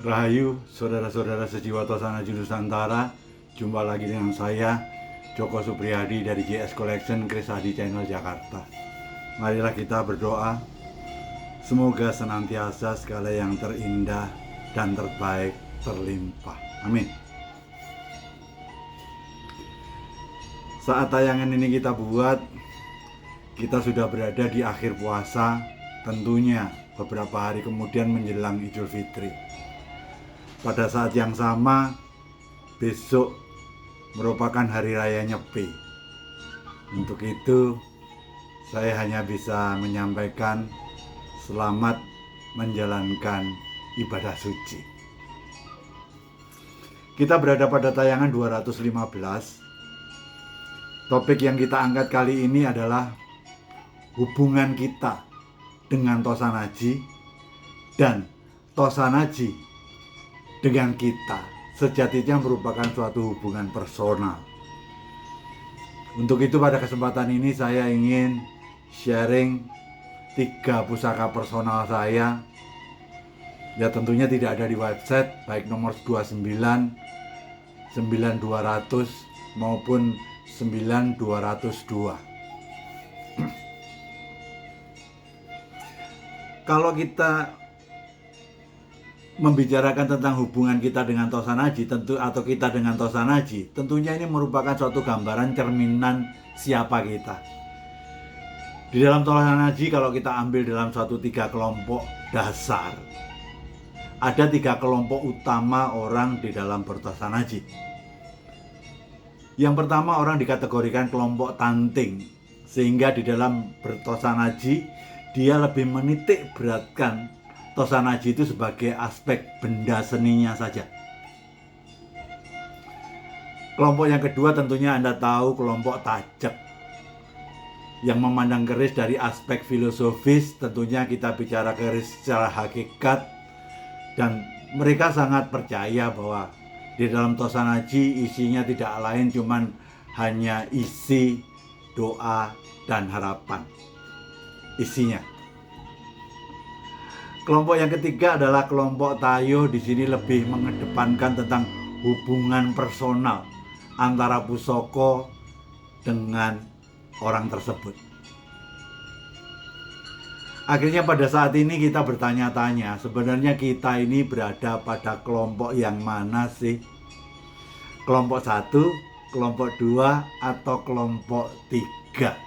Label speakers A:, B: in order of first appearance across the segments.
A: Rahayu, saudara-saudara sejiwa Tosanaji Nusantara. Jumpa lagi dengan saya, Joko Supriyadi dari JS Collection Kris Hadi Channel Jakarta. Marilah kita berdoa. Semoga senantiasa segala yang terindah dan terbaik terlimpah. Amin. Saat tayangan ini kita buat, kita sudah berada di akhir puasa, tentunya beberapa hari kemudian menjelang Idul Fitri. Pada saat yang sama, besok merupakan hari raya Nyepi. Untuk itu, saya hanya bisa menyampaikan selamat menjalankan ibadah suci. Kita berada pada tayangan 215. Topik yang kita angkat kali ini adalah hubungan kita dengan Tosanaji dan Tosanaji dengan kita. Sejatinya merupakan suatu hubungan personal. Untuk itu pada kesempatan ini saya ingin sharing 3 pusaka personal saya. Ya tentunya tidak ada di website, baik nomor 29, 9200 maupun 9202. Kalau kita membicarakan tentang hubungan kita dengan Tosanaji atau kita dengan Tosanaji, tentunya ini merupakan suatu gambaran cerminan siapa kita. Di dalam Tosanaji, kalau kita ambil dalam suatu 3 kelompok dasar, ada 3 kelompok utama orang di dalam berTosanaji. Yang pertama, orang dikategorikan kelompok tanting, sehingga di dalam berTosanaji dia lebih menitik beratkan Tosanaji itu sebagai aspek benda seninya saja. Kelompok yang kedua tentunya Anda tahu, kelompok tajek, yang memandang keris dari aspek filosofis. Tentunya kita bicara keris secara hakikat, dan mereka sangat percaya bahwa di dalam Tosanaji isinya tidak lain cuman hanya isi doa dan harapan. Isinya. Kelompok yang ketiga adalah kelompok Tayo. Di sini lebih mengedepankan tentang hubungan personal antara pusoko dengan orang tersebut. Akhirnya pada saat ini kita bertanya-tanya, sebenarnya kita ini berada pada kelompok yang mana sih? Kelompok 1, kelompok 2, atau kelompok 3?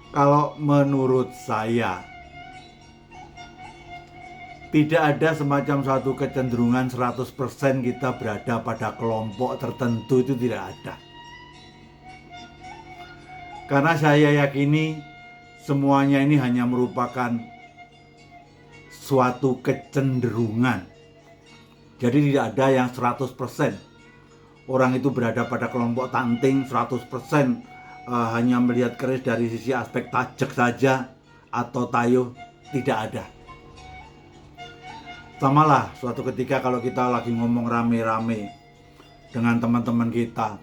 A: Kalau menurut saya, tidak ada semacam suatu kecenderungan 100% kita berada pada kelompok tertentu, itu tidak ada. Karena saya yakini semuanya ini hanya merupakan suatu kecenderungan. Jadi tidak ada yang 100% orang itu berada pada kelompok tanting 100% hanya melihat keris dari sisi aspek tajek saja atau tayo. Tidak ada. Samalah suatu ketika kalau kita lagi ngomong rame-rame dengan teman-teman kita,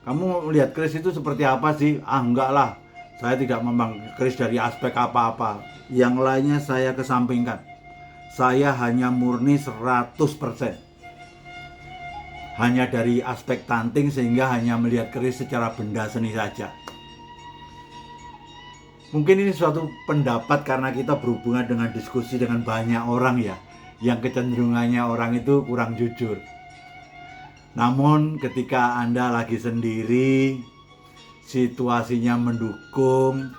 A: kamu melihat keris itu seperti apa sih? Enggak lah, saya tidak memandang keris dari aspek apa-apa. Yang lainnya saya kesampingkan. Saya hanya murni 100%. Hanya dari aspek tanting, sehingga hanya melihat keris secara benda seni saja. Mungkin ini suatu pendapat karena kita berhubungan dengan diskusi dengan banyak orang ya, yang kecenderungannya orang itu kurang jujur. Namun ketika Anda lagi sendiri, situasinya mendukung,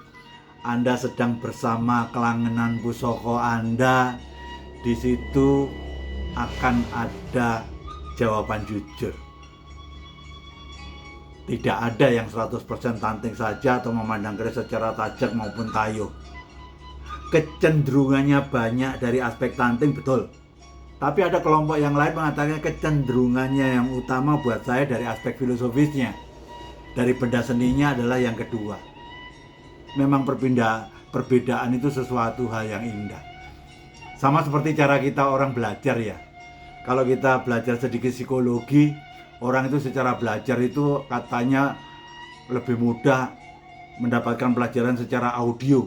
A: Anda sedang bersama kelangenan pusoko Anda, di situ akan ada jawaban jujur. Tidak ada yang 100% tanting saja atau memandang keris secara tajak maupun tayo. Kecenderungannya banyak dari aspek tanting, betul. Tapi ada kelompok yang lain mengatakan kecenderungannya yang utama buat saya dari aspek filosofisnya, dari benda seninya adalah yang kedua. Memang perbedaan itu sesuatu hal yang indah. Sama seperti cara kita orang belajar ya. Kalau kita belajar sedikit psikologi, orang itu secara belajar itu katanya lebih mudah mendapatkan pelajaran secara audio.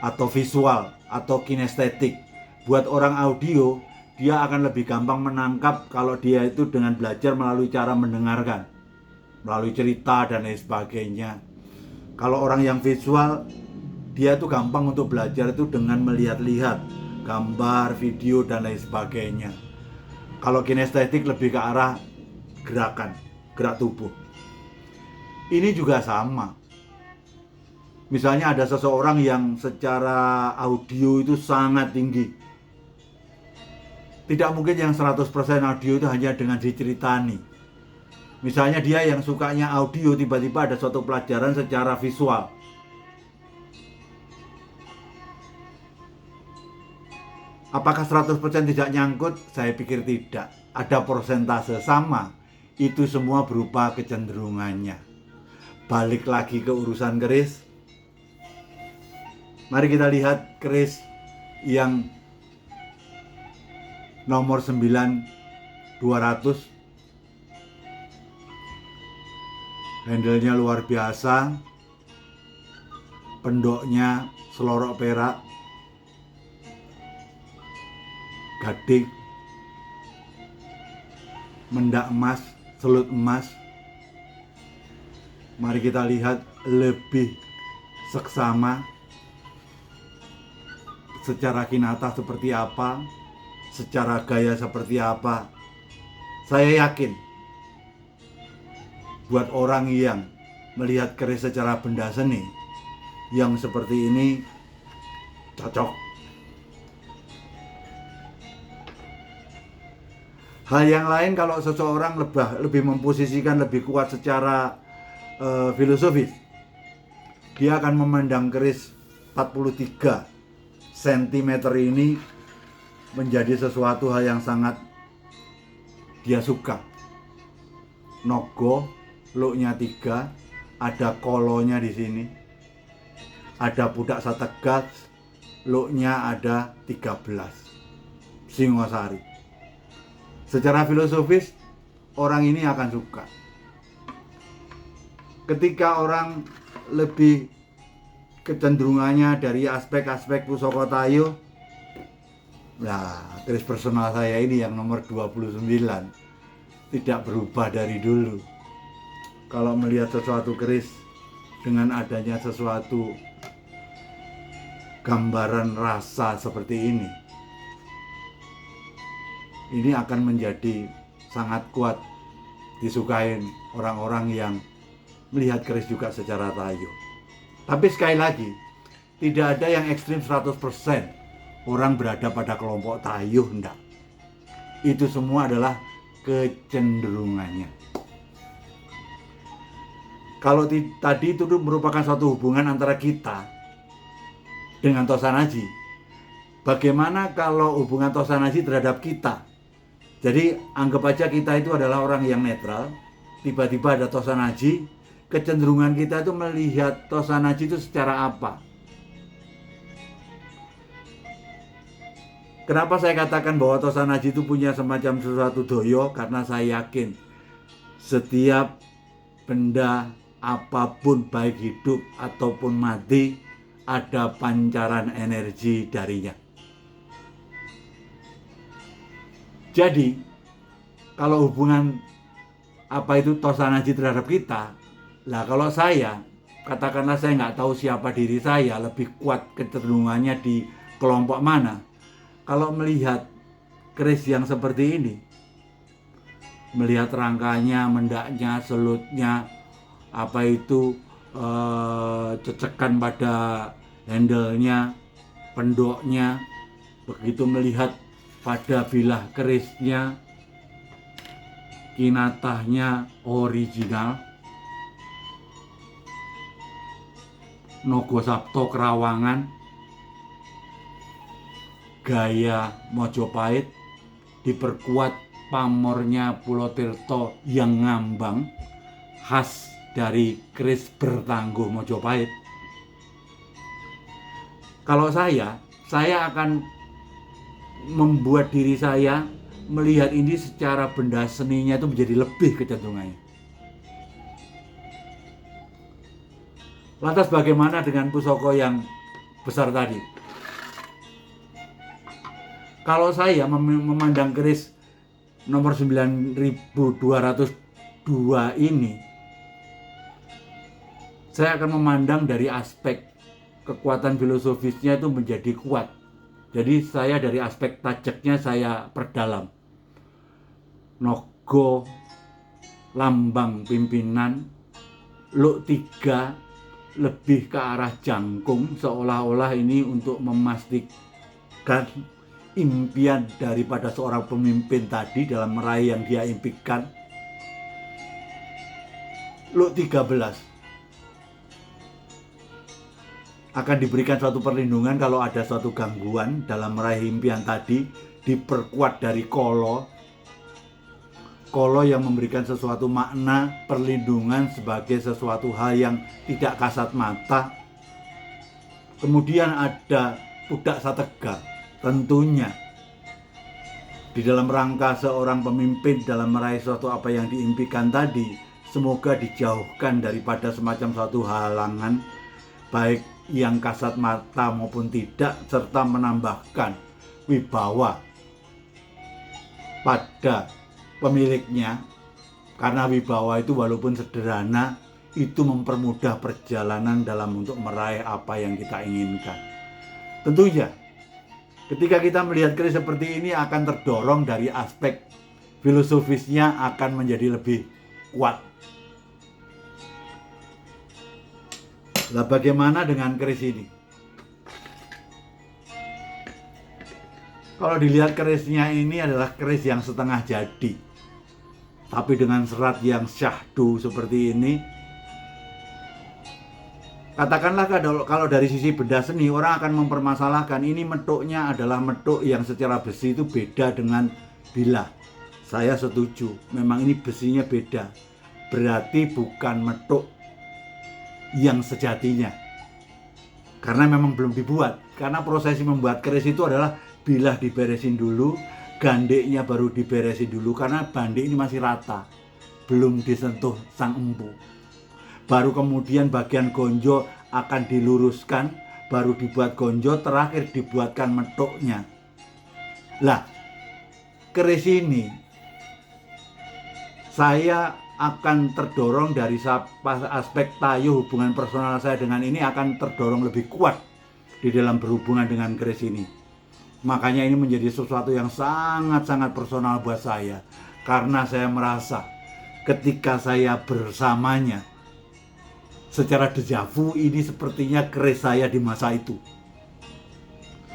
A: atau visual atau kinestetik. Buat orang audio, dia akan lebih gampang menangkap kalau dia itu dengan belajar melalui cara mendengarkan, melalui cerita dan lain sebagainya. Kalau orang yang visual, dia itu gampang untuk belajar itu dengan melihat-lihat gambar, video dan lain sebagainya. Kalau kinestetik lebih ke arah gerakan, gerak tubuh. Ini juga sama. Misalnya ada seseorang yang secara audio itu sangat tinggi. Tidak mungkin yang 100% audio itu hanya dengan diceritani. Misalnya dia yang sukanya audio, tiba-tiba ada suatu pelajaran secara visual. Apakah 100% tidak nyangkut? Saya pikir tidak. Ada persentase sama. Itu semua berupa kecenderungannya. Balik lagi ke urusan keris. Mari kita lihat keris yang nomor 9200. Handle-nya luar biasa. Pendoknya selorok perak. Gading. Mendak emas, selut emas. Mari kita lihat lebih seksama. Secara kinata seperti apa, secara gaya seperti apa. Saya yakin buat orang yang melihat keris secara benda seni, yang seperti ini cocok. Hal yang lain, kalau seseorang lebih memposisikan lebih kuat secara filosofis, dia akan memandang keris 43 cm ini menjadi sesuatu hal yang sangat dia suka. Nogo, looknya 3, ada kolonya di sini, ada pudak sategas, looknya ada 13, Singosari. Secara filosofis orang ini akan suka. Ketika orang lebih kecenderungannya dari aspek-aspek pusaka tayo, nah keris personal saya ini yang nomor 29 tidak berubah dari dulu. Kalau melihat sesuatu keris dengan adanya sesuatu gambaran rasa seperti ini akan menjadi sangat kuat disukain orang-orang yang melihat keris juga secara tayo. Tapi sekali lagi, tidak ada yang ekstrim 100% orang berada pada kelompok tayo, enggak. Itu semua adalah kecenderungannya. Kalau tadi itu merupakan suatu hubungan antara kita dengan Tosanaji, bagaimana kalau hubungan Tosanaji terhadap kita? Jadi anggap aja kita itu adalah orang yang netral, tiba-tiba ada Tosanaji, kecenderungan kita itu melihat Tosanaji itu secara apa? Kenapa saya katakan bahwa Tosanaji itu punya semacam sesuatu doyo? Karena saya yakin setiap benda apapun, baik hidup ataupun mati, ada pancaran energi darinya. Jadi kalau hubungan apa itu Tosanaji terhadap kita, lah kalau saya, katakanlah saya nggak tahu siapa diri saya, lebih kuat kecenderungannya di kelompok mana. Kalau melihat keris yang seperti ini, melihat rangkanya, mendaknya, selutnya, apa itu cecekan pada handle-nya, pendoknya, begitu melihat pada bilah kerisnya, kinatahnya original, Nogo Sabto Kerawangan, gaya Mojopahit, diperkuat pamornya Pulo Tirto yang ngambang, khas dari keris bertangguh Mojopahit. Kalau saya akan membuat diri saya melihat ini secara benda seninya itu menjadi lebih kecenderungannya. Lantas bagaimana dengan pusaka yang besar tadi. Kalau saya memandang keris nomor 9202 ini, saya akan memandang dari aspek kekuatan filosofisnya itu menjadi kuat. Jadi saya dari aspek tajaknya saya perdalam. Nogo, lambang pimpinan, luk 3 lebih ke arah jangkung, seolah-olah ini untuk memastikan impian daripada seorang pemimpin tadi dalam meraih yang dia impikan. Luk 13 akan diberikan suatu perlindungan kalau ada suatu gangguan dalam meraih impian tadi, diperkuat dari kolo yang memberikan sesuatu makna perlindungan sebagai sesuatu hal yang tidak kasat mata. Kemudian ada pudak satega, tentunya di dalam rangka seorang pemimpin dalam meraih suatu apa yang diimpikan tadi, semoga dijauhkan daripada semacam suatu halangan baik yang kasat mata maupun tidak, serta menambahkan wibawa pada pemiliknya, karena wibawa itu walaupun sederhana itu mempermudah perjalanan dalam untuk meraih apa yang kita inginkan. Tentunya ketika kita melihat keris seperti ini akan terdorong dari aspek filosofisnya akan menjadi lebih kuat. Lah bagaimana dengan keris ini? Kalau dilihat kerisnya ini adalah keris yang setengah jadi, tapi dengan serat yang syahdu seperti ini. Katakanlah kalau dari sisi benda seni, orang akan mempermasalahkan ini metuknya adalah metuk yang secara besi itu beda dengan bilah. Saya setuju, memang ini besinya beda. Berarti bukan metuk yang sejatinya. Karena memang belum dibuat. Karena prosesi membuat keris itu adalah bilah diberesin dulu, gandeknya baru diberesin dulu, karena bandek ini masih rata, belum disentuh sang empu. Baru kemudian bagian gonjo akan diluruskan, baru dibuat gonjo, terakhir dibuatkan metuknya. Lah, keris ini saya akan terdorong dari aspek tayu hubungan personal saya dengan ini akan terdorong lebih kuat di dalam berhubungan dengan keris ini. Makanya ini menjadi sesuatu yang sangat-sangat personal buat saya, karena saya merasa ketika saya bersamanya secara dejavu, ini sepertinya keris saya di masa itu.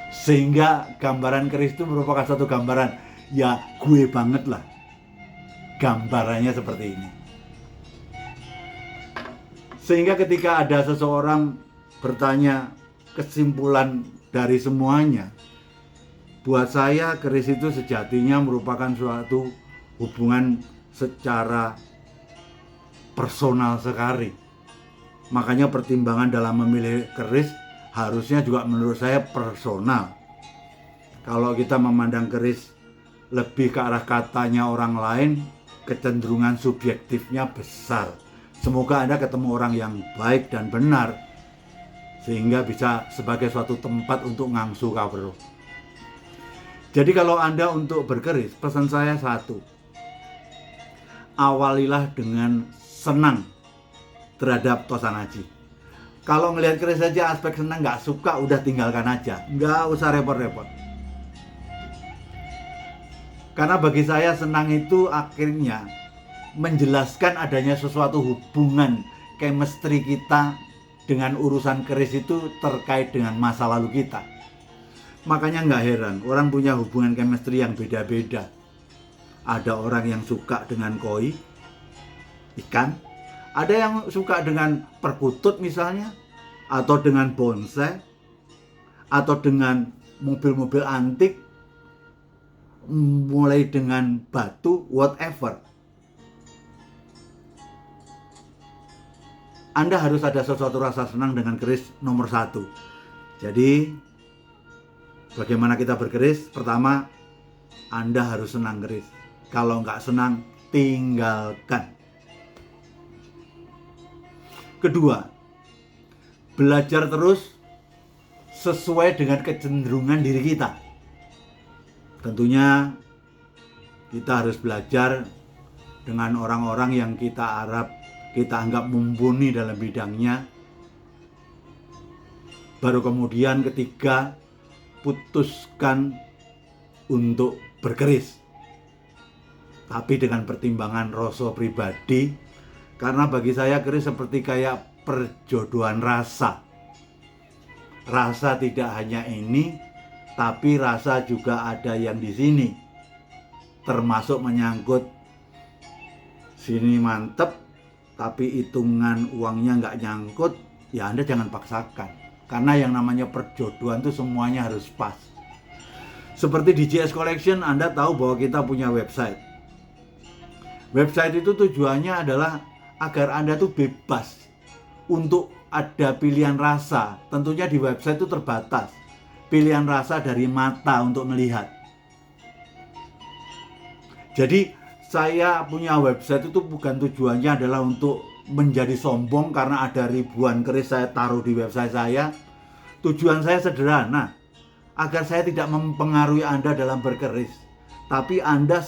A: Sehingga gambaran keris itu merupakan satu gambaran, ya gue banget lah. Gambarannya seperti ini. Sehingga ketika ada seseorang bertanya kesimpulan dari semuanya, buat saya keris itu sejatinya merupakan suatu hubungan secara personal sekali. Makanya pertimbangan dalam memilih keris harusnya juga menurut saya personal. Kalau kita memandang keris lebih ke arah katanya orang lain, kecenderungan subjektifnya besar. Semoga Anda ketemu orang yang baik dan benar, sehingga bisa sebagai suatu tempat untuk ngangsu kawruh. Jadi kalau Anda untuk berkeris, pesan saya satu, awalilah dengan senang terhadap Tosanaji. Kalau ngelihat keris saja aspek senang nggak suka, udah tinggalkan aja, nggak usah repot-repot. Karena bagi saya senang itu akhirnya menjelaskan adanya sesuatu hubungan chemistry kita dengan urusan keris itu terkait dengan masa lalu kita. Makanya nggak heran orang punya hubungan chemistry yang beda-beda. Ada orang yang suka dengan koi, ikan, ada yang suka dengan perkutut misalnya, atau dengan bonsai, atau dengan mobil-mobil antik, mulai dengan batu, whatever. Anda harus ada sesuatu rasa senang dengan keris nomor 1. Jadi bagaimana kita berkeris? Pertama, Anda harus senang keris. Kalau nggak senang, tinggalkan. Kedua, belajar terus sesuai dengan kecenderungan diri kita. Tentunya kita harus belajar dengan orang-orang yang kita anggap mumpuni dalam bidangnya. Baru kemudian ketiga, putuskan untuk berkeris. Tapi dengan pertimbangan rasa pribadi, karena bagi saya keris seperti kayak perjodohan rasa. Rasa tidak hanya ini, tapi rasa juga ada yang di sini. Termasuk menyangkut sini mantep, tapi hitungan uangnya nggak nyangkut, ya Anda jangan paksakan. Karena yang namanya perjodohan itu semuanya harus pas. Seperti di JS Collection, Anda tahu bahwa kita punya website. Website itu tujuannya adalah agar Anda tuh bebas untuk ada pilihan rasa. Tentunya di website itu terbatas. Pilihan rasa dari mata untuk melihat. Jadi saya punya website itu bukan tujuannya adalah untuk menjadi sombong karena ada ribuan keris saya taruh di website saya. Tujuan saya sederhana, agar saya tidak mempengaruhi Anda dalam berkeris. Tapi Anda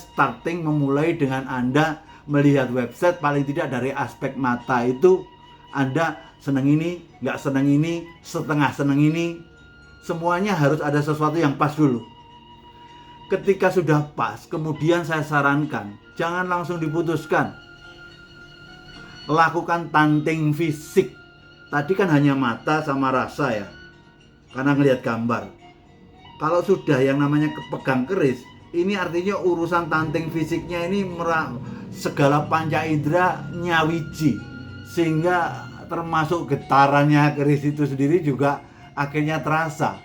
A: memulai dengan Anda melihat website paling tidak dari aspek mata itu. Anda senang ini, nggak senang ini, setengah senang ini. Semuanya harus ada sesuatu yang pas dulu. Ketika sudah pas, kemudian saya sarankan, jangan langsung diputuskan. Lakukan tanting fisik. Tadi kan hanya mata sama rasa ya, karena ngelihat gambar. Kalau sudah yang namanya pegang keris, ini artinya urusan tanting fisiknya ini segala panca indera nyawiji, sehingga termasuk getarannya keris itu sendiri juga akhirnya terasa.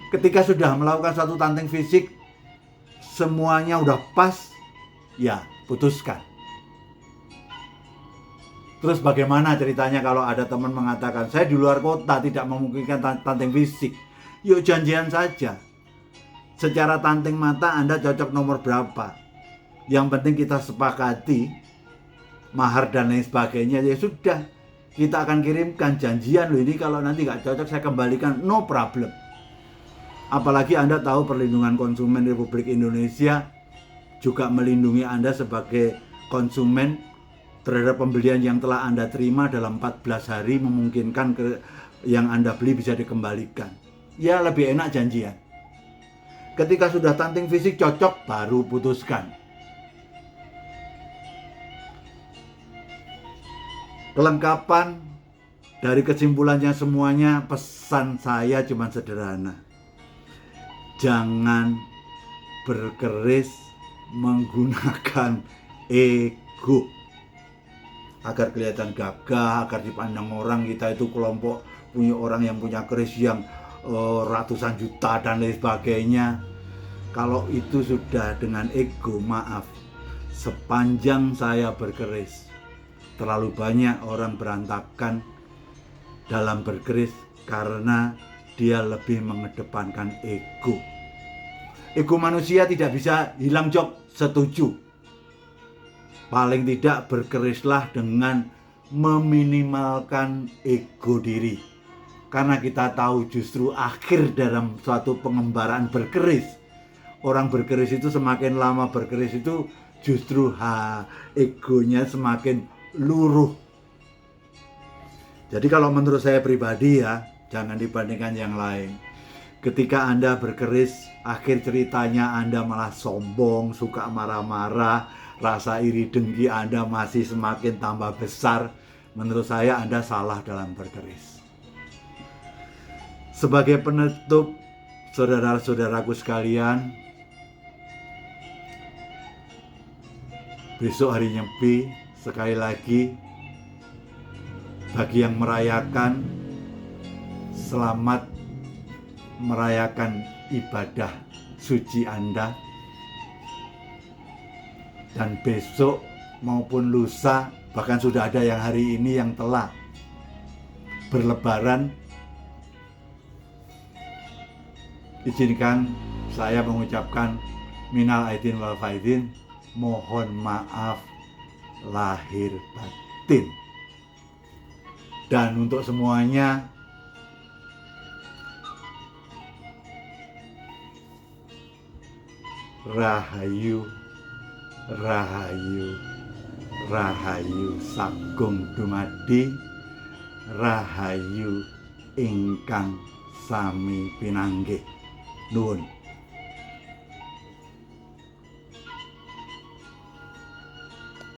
A: Ketika sudah melakukan satu tanting fisik, semuanya udah pas, ya putuskan. Terus bagaimana ceritanya kalau ada teman mengatakan, saya di luar kota tidak memungkinkan tanting fisik? Yuk janjian saja. Secara tanting mata Anda cocok nomor berapa? Yang penting kita sepakati mahar dan lain sebagainya, ya sudah, kita akan kirimkan janjian loh, ini kalau nanti nggak cocok saya kembalikan, no problem. Apalagi Anda tahu perlindungan konsumen Republik Indonesia juga melindungi Anda sebagai konsumen terhadap pembelian yang telah Anda terima dalam 14 hari, memungkinkan yang Anda beli bisa dikembalikan. Ya lebih enak janjian. Ketika sudah tanting fisik cocok, baru putuskan. Kelengkapan dari kesimpulannya semuanya, pesan saya cuma sederhana. Jangan berkeris menggunakan ego. Agar kelihatan gagah, agar dipandang orang kita itu kelompok punya orang yang punya keris yang ratusan juta dan lain sebagainya. Kalau itu sudah dengan ego, maaf, sepanjang saya berkeris, terlalu banyak orang berantakan dalam berkeris karena dia lebih mengedepankan ego. Ego manusia tidak bisa hilang, Jok, setuju. Paling tidak berkerislah dengan meminimalkan ego diri. Karena kita tahu justru akhir dalam suatu pengembaraan berkeris, orang berkeris itu semakin lama berkeris itu justru egonya semakin luruh. Jadi kalau menurut saya pribadi ya, jangan dibandingkan yang lain. Ketika Anda berkeris, akhir ceritanya Anda malah sombong, suka marah-marah, rasa iri dengki Anda masih semakin tambah besar. Menurut saya Anda salah dalam berkeris. Sebagai penutup, saudara-saudaraku sekalian, besok hari Nyepi, sekali lagi bagi yang merayakan, selamat merayakan ibadah suci Anda. Dan besok maupun lusa, bahkan sudah ada yang hari ini yang telah berlebaran, izinkan saya mengucapkan minal aidin wal faizin, mohon maaf lahir batin. Dan untuk semuanya, Rahayu, rahayu, rahayu sagung dumadi, rahayu ingkang sami pinanggih. Nuwun.